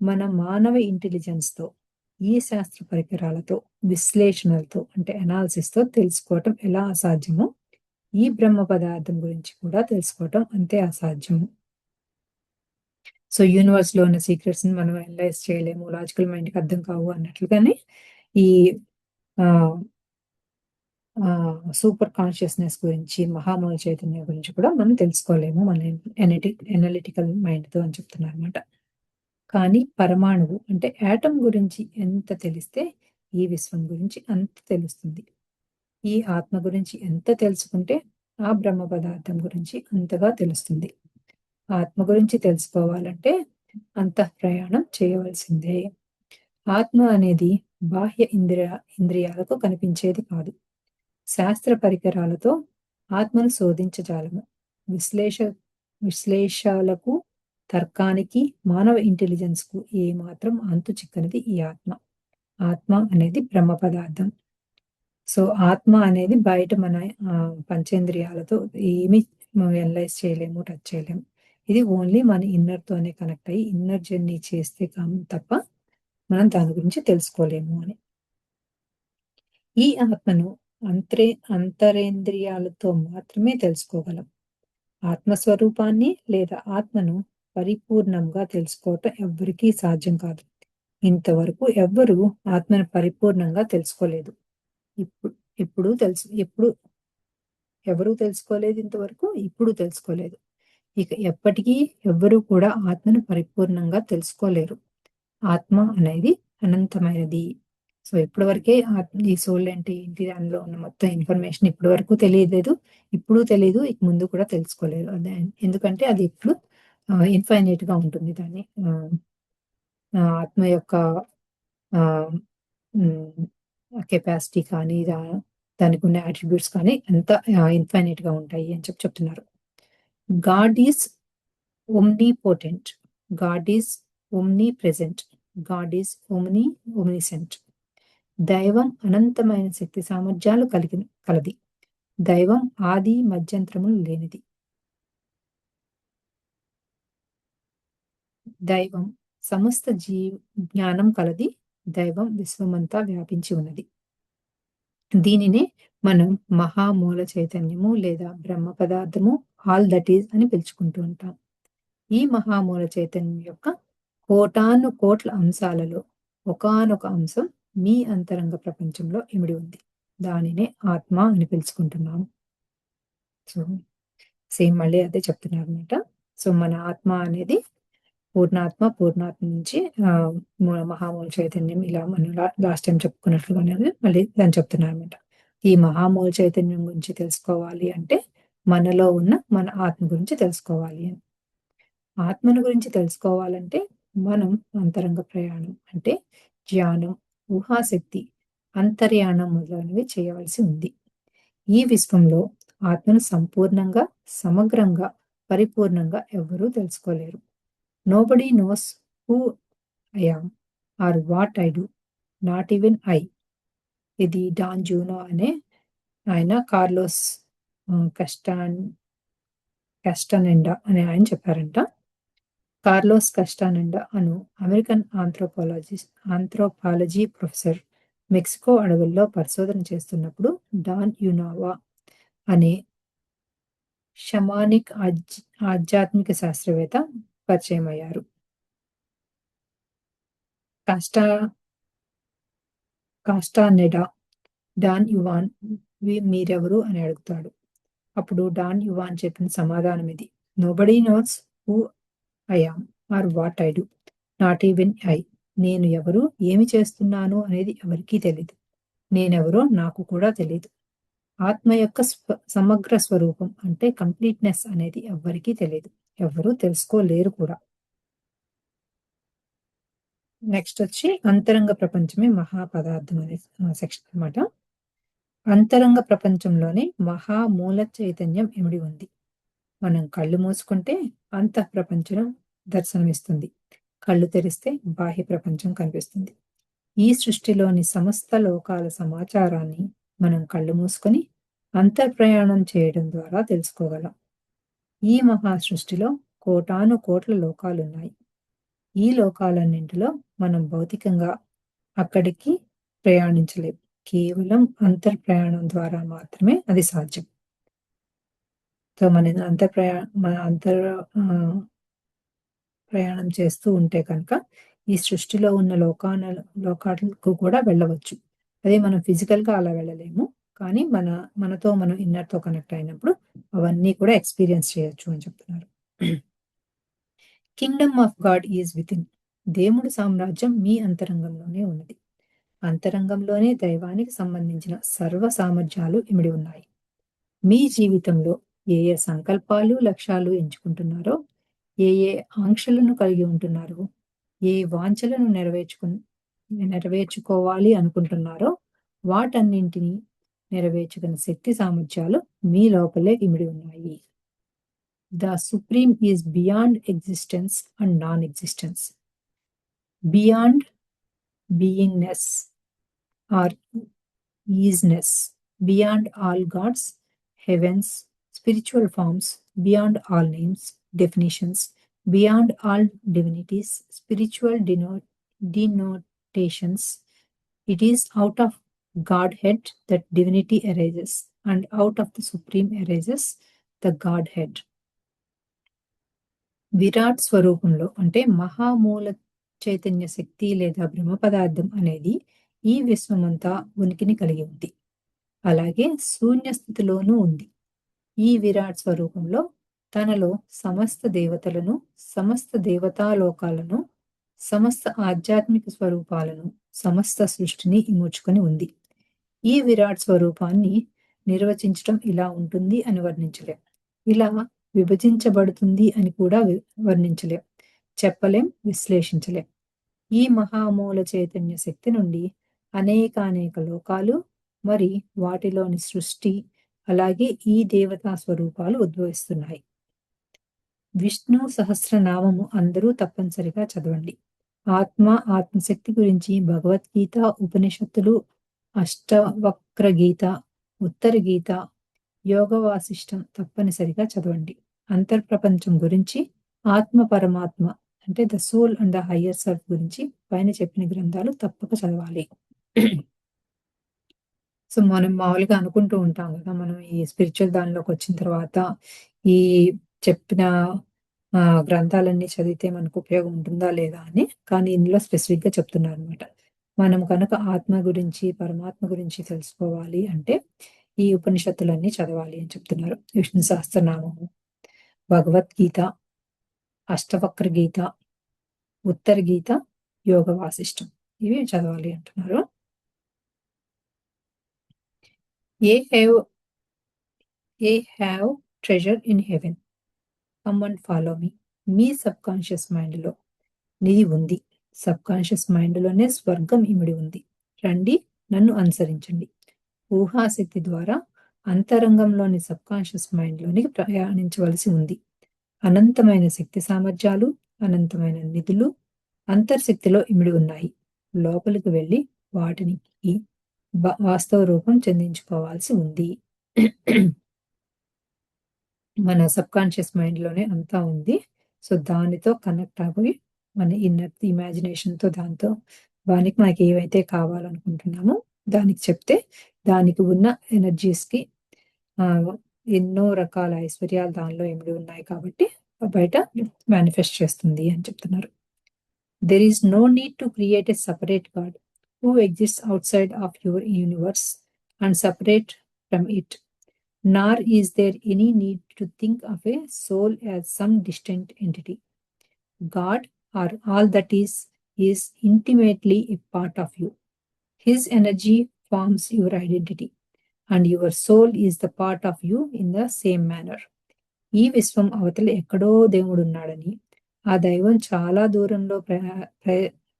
మన మానవ ఇంటెలిజెన్స్‌తో, ఈ శాస్త్ర పరికరాలతో, విశ్లేషణలతో అంటే అనాలిసిస్‌తో తెలుసుకోవటం ఎలా అసాధ్యమో, ఈ బ్రహ్మ పదార్థం గురించి కూడా తెలుసుకోవటం అంతే అసాధ్యము. సో, యూనివర్స్‌లో ఉన్న సీక్రెట్స్‌ని మనం అనలైజ్ చేయలేము. లాజికల్ మైండ్‌కి అర్థం కావు అన్నట్లుగానే ఈ ఆహ్, సూపర్ కాన్షియస్‌నెస్ గురించి, మహామూల చైతన్యం గురించి కూడా మనం తెలుసుకోలేము. మన ఎనలిటికల్ మైండ్‌తో అని చెప్తున్నారన్నమాట. కానీ పరమాణువు అంటే యాటమ్ గురించి ఎంత తెలిస్తే ఈ విశ్వం గురించి అంత తెలుస్తుంది. ఈ ఆత్మ గురించి ఎంత తెలుసుకుంటే ఆ బ్రహ్మ పదార్థం గురించి అంతగా తెలుస్తుంది. ఆత్మ గురించి తెలుసుకోవాలంటే అంతఃప్రయాణం చేయవలసిందే. ఆత్మ అనేది బాహ్య ఇంద్రియాలకు కనిపించేది కాదు. శాస్త్ర పరికరాలతో ఆత్మను శోధించజాలము. విశ్లేష విశ్లేషాలకు, తర్కానికి, మానవ ఇంటెలిజెన్స్‌కు ఏమాత్రం అంతు చిక్కనిది ఈ ఆత్మ. ఆత్మ అనేది బ్రహ్మ పదార్థం. సో, ఆత్మ అనేది బయట మన పంచేంద్రియాలతో ఏమి మనం అనలైజ్ చేయలేము, టచ్ చేయలేము. ఇది ఓన్లీ మన ఇన్నర్‌తోనే కనెక్ట్ అయ్యి, ఇన్నర్ జర్నీ చేస్తే తప్ప మనం దాని గురించి తెలుసుకోలేము అని. ఈ ఆత్మను అంత్రే అంతరేంద్రియాలతో మాత్రమే తెలుసుకోగలం. ఆత్మస్వరూపాన్ని లేదా ఆత్మను పరిపూర్ణంగా తెలుసుకోవటం ఎవ్వరికీ సాధ్యం కాదు. ఇంతవరకు ఎవ్వరూ ఆత్మను పరిపూర్ణంగా తెలుసుకోలేదు. ఇప్పుడు ఇప్పుడు తెలుసు ఎప్పుడు ఎవరు తెలుసుకోలేదు ఇంతవరకు, ఇప్పుడు తెలుసుకోలేదు. ఇక ఎప్పటికీ ఎవ్వరూ కూడా ఆత్మను పరిపూర్ణంగా తెలుసుకోలేరు. ఆత్మ అనేది అనంతమైనది. సో, ఇప్పటి వరకే ఈ సోల్ అంటే ఏంటి? దానిలో ఉన్న మొత్తం ఇన్ఫర్మేషన్ ఇప్పటి వరకు తెలియలేదు. ఇప్పుడు తెలీదు. ఇక ముందు కూడా తెలుసుకోలేరు. ఎందుకంటే అది ఎప్పుడు ఇన్‌ఫైనైట్‌గా ఉంటుంది దాన్ని ఆత్మ యొక్క ఆహ్, హ్మ్. కెపాసిటీ కానీ, దానికున్న అట్రిబ్యూట్స్ కానీ అంతా ఇన్‌ఫైనైట్‌గా ఉంటాయి అని చెప్తున్నారు. God is omnipotent. God is omnipresent. God is omniscient. దైవం అనంతమైన శక్తి సామర్థ్యాలు కలది. దైవం ఆది మధ్యంతరములు లేనిది. దైవం సమస్త జ్ఞానం కలది. దైవం విశ్వమంతా వ్యాపించి ఉన్నది. దీనినే మనం మహామూల చైతన్యము లేదా బ్రహ్మ పదార్థము ఆల్ దట్ ఈజ్ అని పిలుచుకుంటూ ఉంటాం. ఈ మహామూల చైతన్యం యొక్క కోటాను కోట్ల అంశాలలో ఒకానొక అంశం మీ అంతరంగ ప్రపంచంలో ఇమిడి ఉంది. దానినే ఆత్మ అని పిలుచుకుంటున్నాము. సో, సేమ్ మళ్ళీ అదే చెప్తున్నారనమాట. సో, మన ఆత్మ అనేది పూర్ణాత్మ నుంచి ఆహ్, మహామూల చైతన్యం ఇలా మనం లాస్ట్ టైమ్ చెప్పుకున్నట్లుగానే మళ్ళీ దాన్ని చెప్తున్నారనమాట. ఈ మహామూల చైతన్యం గురించి తెలుసుకోవాలి అంటే, మనలో ఉన్న మన ఆత్మ గురించి తెలుసుకోవాలి అని. ఆత్మను గురించి తెలుసుకోవాలంటే, మనం అంతరంగ ప్రయాణం అంటే ధ్యానం, ఊహాశక్తి, అంతర్యానం మొదలైనవి చేయవలసి ఉంది. ఈ విశ్వంలో ఆత్మను సంపూర్ణంగా, సమగ్రంగా, పరిపూర్ణంగా ఎవ్వరూ తెలుసుకోలేరు. Nobody knows who I am or what I do. Not even I. ఇది డాన్ జూనో అనే ఆయన కార్లోస్ కస్టానెండా అనే ఆయన చెప్పారంట. కార్లోస్ కస్టానెడా అను అమెరికన్ ఆంథ్రోపాలజీ ప్రొఫెసర్ మెక్సికో అడవుల్లో పరిశోధన చేస్తున్నప్పుడు డాన్ యునావా అనే షమానిక్ ఆధ్యాత్మిక శాస్త్రవేత్త పరిచయమయ్యారు. కాస్టా కాస్టానెడా డాన్ యువాన్ మీరెవరు అని అడుగుతాడు. అప్పుడు డాన్ యువాన్ చెప్పిన సమాధానం ఇది: nobody knows who I am or what I do, not even I. నేను ఎవరు, ఏమి చేస్తున్నాను అనేది ఎవరికీ తెలీదు. నేనెవరో నాకు కూడా తెలీదు. ఆత్మ యొక్క సమగ్ర స్వరూపం అంటే కంప్లీట్నెస్ అనేది ఎవ్వరికీ తెలీదు. ఎవ్వరూ తెలుసుకోలేరు కూడా. నెక్స్ట్ వచ్చి అంతరంగ ప్రపంచమే మహాపదార్థం అనే సెక్షన్ అనమాట. అంతరంగ ప్రపంచంలోనే మహామూల చైతన్యం ఇమిడి ఉంది. మనం కళ్ళు మూసుకుంటే అంతః ప్రపంచం దర్శనమిస్తుంది. కళ్ళు తెరిస్తే బాహ్య ప్రపంచం కనిపిస్తుంది. ఈ సృష్టిలోని సమస్త లోకాల సమాచారాన్ని మనం కళ్ళు మూసుకొని అంతర్ప్రయాణం చేయడం ద్వారా తెలుసుకోగలం. ఈ మహా సృష్టిలో కోటాను కోట్ల లోకాలున్నాయి. ఈ లోకాలన్నింటిలో మనం భౌతికంగా అక్కడికి ప్రయాణించలేం. కేవలం అంతర్ప్రయాణం ద్వారా మాత్రమే అది సాధ్యం. సో మన ప్రయాణం చేస్తూ ఉంటే కనుక ఈ సృష్టిలో ఉన్న లోకాలకు కూడా వెళ్ళవచ్చు. అదే మనం ఫిజికల్‌గా అలా వెళ్ళలేము. కానీ మనతో మనం ఇన్నర్‌తో కనెక్ట్ అయినప్పుడు అవన్నీ కూడా ఎక్స్‌పీరియన్స్ చేయొచ్చు అని చెప్తున్నారు. Kingdom of God is within. దేవుడి సామ్రాజ్యం మీ అంతరంగంలోనే ఉన్నది. అంతరంగంలోనే దైవానికి సంబంధించిన సర్వ సామర్థ్యాలు ఇమిడి ఉన్నాయి. మీ జీవితంలో ఏ ఏ సంకల్పాలు, లక్ష్యాలు ఎంచుకుంటున్నారో, ఏ ఏ ఆంక్షలను కలిగి ఉంటున్నారో, ఏ వాంఛలను నెరవేర్చుకోవాలి అనుకుంటున్నారో వాటన్నింటినీ నెరవేర్చగల శక్తి సామర్థ్యాలు మీ లోపలే ఇమిడి ఉన్నాయి. The supreme is beyond existence and non existence. Beyond beingness or isness, beyond all gods, heavens, spiritual forms, beyond all names, definitions, beyond all divinities, spiritual denotations. It is out of Godhead that divinity arises, and out of the Supreme arises the Godhead. Virat స్వరూపంలో అంటే మహామూల చైతన్య శక్తి లేదా బ్రహ్మ పదార్థం అనేది ఈ విశ్వమంతా ఉనికిని కలిగి ఉంది. అలాగే శూన్య స్థితిలోనూ ఉంది. ఈ విరాట్ స్వరూపంలో తనలో సమస్త దేవతలను, సమస్త దేవతాలోకాలను, సమస్త ఆధ్యాత్మిక స్వరూపాలను, సమస్త సృష్టిని ఇముడ్చుకొని ఉంది. ఈ విరాట్ స్వరూపాన్ని నిర్వచించడం ఇలా ఉంటుంది అని వర్ణించలేం. ఇలా విభజించబడుతుంది అని కూడా వర్ణించలేం. చెప్పలేం, విశ్లేషించలేం. ఈ మహామూల చైతన్య శక్తి నుండి అనేకానేక లోకాలు మరి వాటిలోని సృష్టి అలాగే ఈ దేవతా స్వరూపాలు ఉద్భవిస్తున్నాయి. విష్ణు సహస్రనామము అందరూ తప్పనిసరిగా చదవండి. ఆత్మశక్తి గురించి భగవద్గీత, ఉపనిషత్తులు, అష్టవక్ర గీత, ఉత్తర గీత, యోగ వాసిష్టం తప్పనిసరిగా చదవండి. అంతర్ప్రపంచం గురించి ఆత్మ పరమాత్మ అంటే the soul and the higher self గురించి పైన చెప్పిన గ్రంథాలు తప్పక చదవాలి. సో మనం మామూలుగా అనుకుంటూ ఉంటాం కదా, మనం ఈ స్పిరిచువల్ దానిలోకి వచ్చిన తర్వాత ఈ చెప్పిన గ్రంథాలన్నీ చదివితే మనకు ఉపయోగం ఉంటుందా లేదా అని. కానీ ఇందులో స్పెసిఫిక్గా చెప్తున్నారు అనమాట. మనం కనుక ఆత్మ గురించి, పరమాత్మ గురించి తెలుసుకోవాలి అంటే ఈ ఉపనిషత్తులన్నీ చదవాలి అని చెప్తున్నారు. విష్ణు సహస్రనామము, భగవద్గీత, అష్టవక్ర గీత, ఉత్తర గీత, యోగ వాసిష్టం ఇవి చదవాలి అంటున్నారు. A have treasure in heaven, come and follow me. మీ సబ్ కాన్షియస్ మైండ్లో నిధి ఉంది. సబ్ కాన్షియస్ మైండ్లోనే స్వర్గం ఇమిడి ఉంది. రండి, నన్ను అనుసరించండి. ఊహాశక్తి ద్వారా అంతరంగంలోని సబ్ కాన్షియస్ మైండ్లోనికి ప్రయాణించవలసి ఉంది. అనంతమైన శక్తి సామర్థ్యాలు, అనంతమైన నిధులు అంతర్శక్తిలో ఇమిడి ఉన్నాయి. లోపలికి వెళ్ళి వాటిని వాస్తవ రూపం చెందించుకోవాల్సి ఉంది. మన సబ్ కాన్షియస్ మైండ్లోనే అంతా ఉంది. సో, దానితో కనెక్ట్ అవ్వి మన ఇన్నర్ ఇమాజినేషన్‌తో దాంతో దానికి మనకేవైతే కావాలనుకుంటున్నామో దానికి చెప్తే దానికి ఉన్న ఎనర్జీస్‌కి ఆహ్, ఎన్నో రకాల ఐశ్వర్యాలు దానిలో ఇమిడి ఉన్నాయి కాబట్టి బయట మేనిఫెస్ట్ చేస్తుంది అని చెప్తున్నారు. There is no need to create a separate God who exists outside of your universe and separate from it, nor is there any need to think of a soul as some distant entity. God, or all that is intimately a part of you. His energy forms your identity, and your soul is the part of you in the same manner. ఈ విశ్వం అవతల ఎక్కడో దేవుడున్నాడని, ఆ దైవం చాలా దూరంలో ప్ర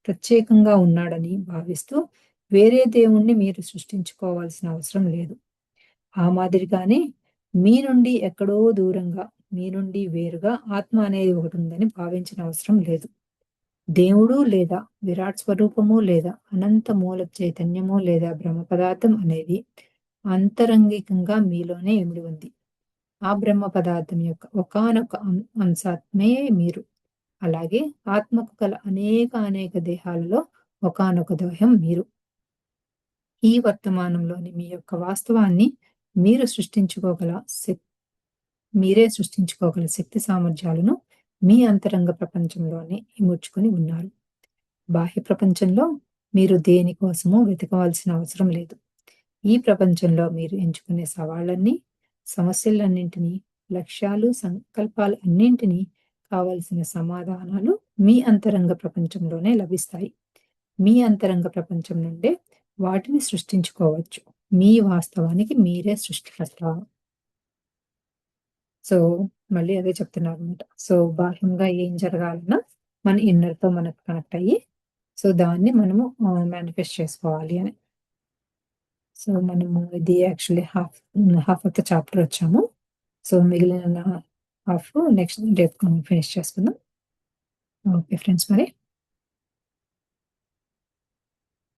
ప్రత్యేకంగా ఉన్నాడని భావిస్తూ, వేరే దేవుణ్ణి మీరు సృష్టించుకోవాల్సిన అవసరం లేదు. ఆ మాదిరిగానే మీ నుండి ఎక్కడో దూరంగా, మీ నుండి వేరుగా ఆత్మ అనేది ఒకటుందని భావించిన అవసరం లేదు. దేవుడు లేదా విరాట్ స్వరూపము లేదా అనంత మూల చైతన్యము లేదా బ్రహ్మ పదార్థం అనేది అంతరంగికంగా మీలోనే ఇమిడి ఉంది. ఆ బ్రహ్మ పదార్థం యొక్క ఒకానొక అంశాత్మే మీరు. అలాగే ఆత్మకు గల అనేక దేహాలలో ఒకానొక దేహం మీరు. ఈ వర్తమానంలోని మీ యొక్క వాస్తవాన్ని మీరు సృష్టించుకోగల మీరే సృష్టించుకోగల శక్తి సామర్థ్యాలను మీ అంతరంగ ప్రపంచంలోనే ఇముడ్చుకొని ఉన్నారు. బాహ్య ప్రపంచంలో మీరు దేనికోసమో వెతకవలసిన అవసరం లేదు. ఈ ప్రపంచంలో మీరు ఎంచుకునే సవాళ్ళన్నీ, సమస్యలన్నింటినీ, లక్ష్యాలు, సంకల్పాలు అన్నింటినీ కావలసిన సమాధానాలు మీ అంతరంగ ప్రపంచంలోనే లభిస్తాయి. మీ అంతరంగ ప్రపంచం నుండే వాటిని సృష్టించుకోవచ్చు. మీ వాస్తవానికి మీరే సృష్టికర్త. సో, మళ్ళీ అదే చెప్తున్నారనమాట. సో, బాహ్యంగా ఏం జరగాలన్నా మన ఇన్నర్‌తో మనకు కనెక్ట్ అయ్యి, సో, దాన్ని మనము మేనిఫెస్ట్ చేసుకోవాలి అని. సో, మనము ఇది actually half of the chapter వచ్చాము. సో, మిగిలిన హాఫ్ నెక్స్ట్ రేపు ఫినిష్ చేసుకుందాం. ఓకే ఫ్రెండ్స్ మరి.